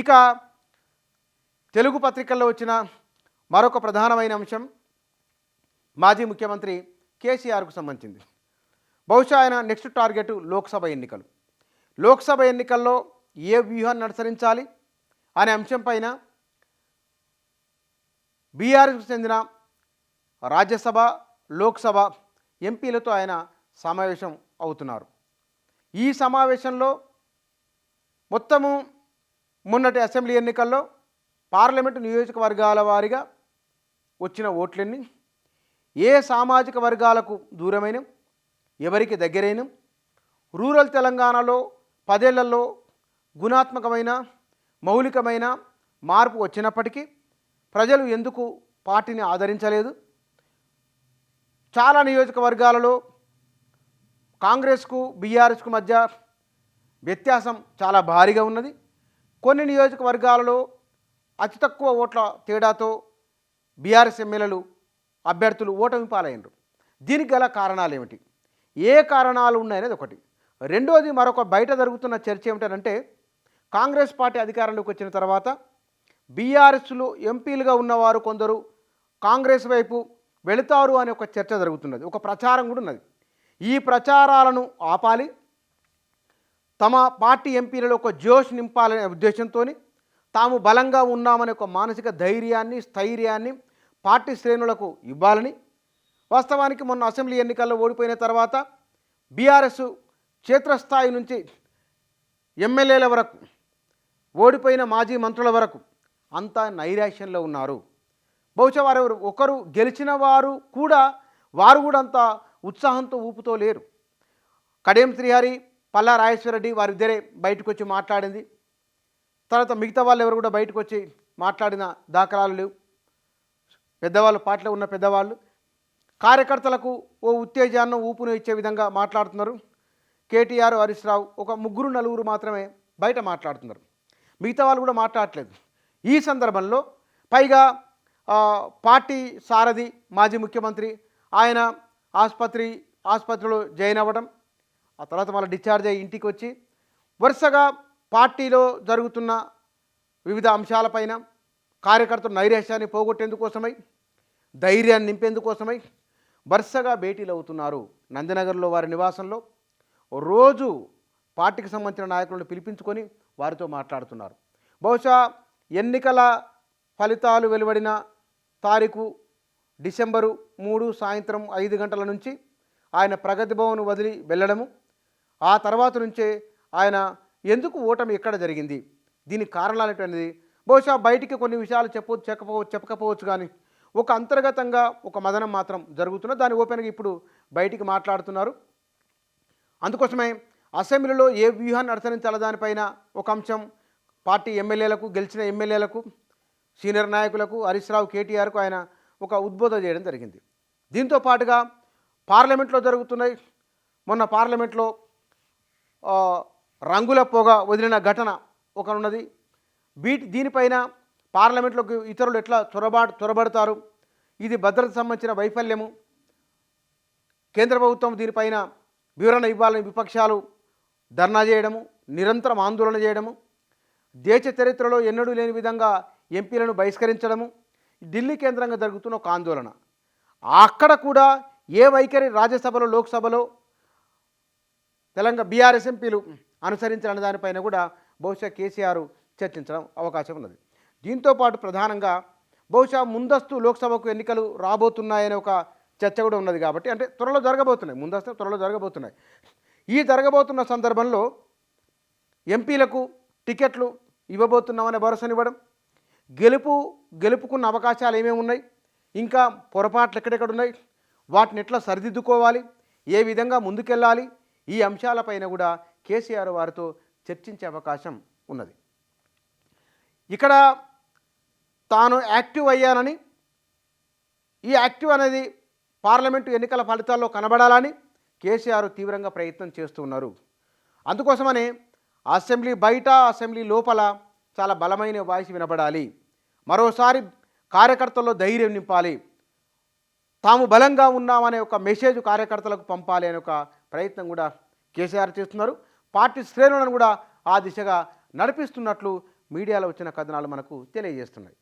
ఇక తెలుగు పత్రికల్లో వచ్చిన మరొక ప్రధానమైన అంశం మాజీ ముఖ్యమంత్రి కేసీఆర్కు సంబంధించింది. బహుశా ఆయన నెక్స్ట్ టార్గెట్ లోక్సభ ఎన్నికలు. లోక్సభ ఎన్నికల్లో ఏ వ్యూహాన్ని అనుసరించాలి అనే అంశం పైన బీఆర్ఎస్కు చెందిన రాజ్యసభ లోక్సభ ఎంపీలతో ఆయన సమావేశం అవుతున్నారు. ఈ సమావేశంలో మొత్తము మొన్నటి అసెంబ్లీ ఎన్నికల్లో పార్లమెంటు నియోజకవర్గాల వారీగా వచ్చిన ఓట్లన్నీ, ఏ సామాజిక వర్గాలకు దూరమైన, ఎవరికి దగ్గరైన, రూరల్ తెలంగాణలో 10 ఏళ్లలో గుణాత్మకమైన మౌలికమైన మార్పు వచ్చినప్పటికీ ప్రజలు ఎందుకు పార్టీని ఆదరించలేదు? చాలా నియోజకవర్గాలలో కాంగ్రెస్కు బీఆర్ఎస్కు మధ్య వ్యత్యాసం చాలా భారీగా ఉన్నది. కొన్ని నియోజకవర్గాలలో అతి తక్కువ ఓట్ల తేడాతో బీఆర్ఎస్ ఎమ్మెల్యేలు అభ్యర్థులు ఓటమి పాలైనరు. దీనికి గల కారణాలు ఏమిటి, ఏ కారణాలు ఉన్నాయనేది ఒకటి. రెండోది, మరొక బయట జరుగుతున్న చర్చ ఏమిటంటే, కాంగ్రెస్ పార్టీ అధికారంలోకి వచ్చిన తర్వాత బీఆర్ఎస్లో ఎంపీలుగా ఉన్నవారు కొందరు కాంగ్రెస్ వైపు వెళుతారు అనే ఒక చర్చ జరుగుతున్నది, ఒక ప్రచారం కూడా ఉన్నది. ఈ ప్రచారాలను ఆపాలి, తమ పార్టీ ఎంపీలలో ఒక జోష్ నింపాలనే ఉద్దేశంతో తాము బలంగా ఉన్నామనే ఒక మానసిక ధైర్యాన్ని స్థైర్యాన్ని పార్టీ శ్రేణులకు ఇవ్వాలని. వాస్తవానికి మొన్న అసెంబ్లీ ఎన్నికల్లో ఓడిపోయిన తర్వాత బీఆర్ఎస్ క్షేత్రస్థాయి నుంచి ఎమ్మెల్యేల వరకు, ఓడిపోయిన మాజీ మంత్రుల వరకు అంతా నైరాశ్యంలో ఉన్నారు. బహుశా ఒకరు గెలిచిన వారు కూడా అంత ఉత్సాహంతో ఊపుతో లేరు. కడియం శ్రీహరి, పల్లా రాజేశ్వరరెడ్డి వారిద్దరే బయటకు వచ్చి మాట్లాడింది. తర్వాత మిగతా వాళ్ళు ఎవరు కూడా బయటకు వచ్చి మాట్లాడిన దాఖలాలు లేవు. పెద్దవాళ్ళు, పార్టీలో ఉన్న పెద్దవాళ్ళు కార్యకర్తలకు ఓ ఉత్తేజాన్ని ఊపును ఇచ్చే విధంగా మాట్లాడుతున్నారు. కేటీఆర్, హరీష్ రావు, ఒక 3-4 మాత్రమే బయట మాట్లాడుతున్నారు, మిగతా వాళ్ళు కూడా మాట్లాడట్లేదు. ఈ సందర్భంలో పైగా పార్టీ సారథి మాజీ ముఖ్యమంత్రి ఆయన ఆసుపత్రిలో జాయిన్ అవ్వడం, ఆ తర్వాత మళ్ళీ డిశ్చార్జ్ అయ్యి ఇంటికి వచ్చి వరుసగా పార్టీలో జరుగుతున్న వివిధ అంశాలపైన కార్యకర్తల నైరాశ్యాన్ని పోగొట్టేందుకోసమై, ధైర్యాన్ని నింపేందుకోసమై వరుసగా భేటీలు అవుతున్నారు. నందనగర్లో వారి నివాసంలో రోజు పార్టీకి సంబంధించిన నాయకులను పిలిపించుకొని వారితో మాట్లాడుతున్నారు. బహుశా ఎన్నికల ఫలితాలు వెలువడిన తారీఖు డిసెంబరు 3 సాయంత్రం 5 గంటల నుంచి ఆయన ప్రగతి భవన్ వదిలి వెళ్ళడము, ఆ తర్వాత నుంచే ఆయన ఎందుకు ఓటమి ఎక్కడ జరిగింది, దీనికి కారణాలు ఏంటనేది బహుశా బయటికి కొన్ని విషయాలు చెప్పకపోవచ్చు కానీ ఒక అంతర్గతంగా ఒక మదనం మాత్రం జరుగుతున్నది. దాని ఓపెన్గా ఇప్పుడు బయటికి మాట్లాడుతున్నారు. అందుకోసమే అసెంబ్లీలో ఏ వ్యూహాన్ని అనుసరించాల దానిపైన ఒక అంశం పార్టీ ఎమ్మెల్యేలకు, గెలిచిన ఎమ్మెల్యేలకు, సీనియర్ నాయకులకు, హరీష్ రావు, కేటీఆర్కు ఆయన ఒక ఉద్బోధన చేయడం జరిగింది. దీంతో పాటుగా పార్లమెంట్లో జరుగుతున్నాయి. మొన్న పార్లమెంట్లో రంగుల పొగ వదిలిన ఘటన ఒక ఉన్నది. దీనిపైన పార్లమెంట్లోకి ఇతరులు ఎట్లా చొరబడతారు, ఇది భద్రతకు సంబంధించిన వైఫల్యము, కేంద్ర ప్రభుత్వం దీనిపైన వివరణ ఇవ్వాలని విపక్షాలు ధర్నా చేయడము, నిరంతరం ఆందోళన చేయడము, దేశ చరిత్రలో ఎన్నడూ లేని విధంగా ఎంపీలను బహిష్కరించడము, ఢిల్లీ కేంద్రంగా జరుగుతున్న ఒక ఆందోళన. అక్కడ కూడా ఏ వైఖరి రాజ్యసభలో లోక్సభలో తెలంగాణ బీఆర్ఎస్ ఎంపీలు అనుసరించాలనే దానిపైన కూడా బహుశా కేసీఆర్ చర్చించడం అవకాశం ఉన్నది. దీంతోపాటు ప్రధానంగా బహుశా ముందస్తు లోక్సభకు ఎన్నికలు రాబోతున్నాయనే ఒక చర్చ కూడా ఉన్నది. కాబట్టి అంటే త్వరలో జరగబోతున్నాయి, ముందస్తు త్వరలో జరగబోతున్నాయి. ఈ జరగబోతున్న సందర్భంలో ఎంపీలకు టికెట్లు ఇవ్వబోతున్నామనే భరోసానివ్వడం, గెలుపుకున్న అవకాశాలు ఏమేమి ఉన్నాయి, ఇంకా పొరపాట్లు ఎక్కడెక్కడ ఉన్నాయి, వాటిని ఎట్లా సరిదిద్దుకోవాలి, ఏ విధంగా ముందుకెళ్ళాలి, ఈ అంశాలపైన కూడా కేసీఆర్ వారితో చర్చించే అవకాశం ఉన్నది. ఇక్కడ తాను యాక్టివ్ అయ్యానని, ఈ యాక్టివ్ అనేది పార్లమెంటు ఎన్నికల ఫలితాల్లో కనబడాలని కేసీఆర్ తీవ్రంగా ప్రయత్నం చేస్తూ ఉన్నారు. అందుకోసమనే అసెంబ్లీ బయట, అసెంబ్లీ లోపల చాలా బలమైన వాయిస్ వినబడాలి. మరోసారి కార్యకర్తల్లో ధైర్యం నింపాలి, తాము బలంగా ఉన్నామనే ఒక మెసేజ్ కార్యకర్తలకు పంపాలి అనే ఒక ప్రయత్నం కూడా కేసీఆర్ చేస్తున్నారు. పార్టీ శ్రేణులను కూడా ఆ దిశగా నడిపిస్తున్నట్లు మీడియాలో వచ్చిన కథనాలు మనకు తెలియజేస్తున్నాయి.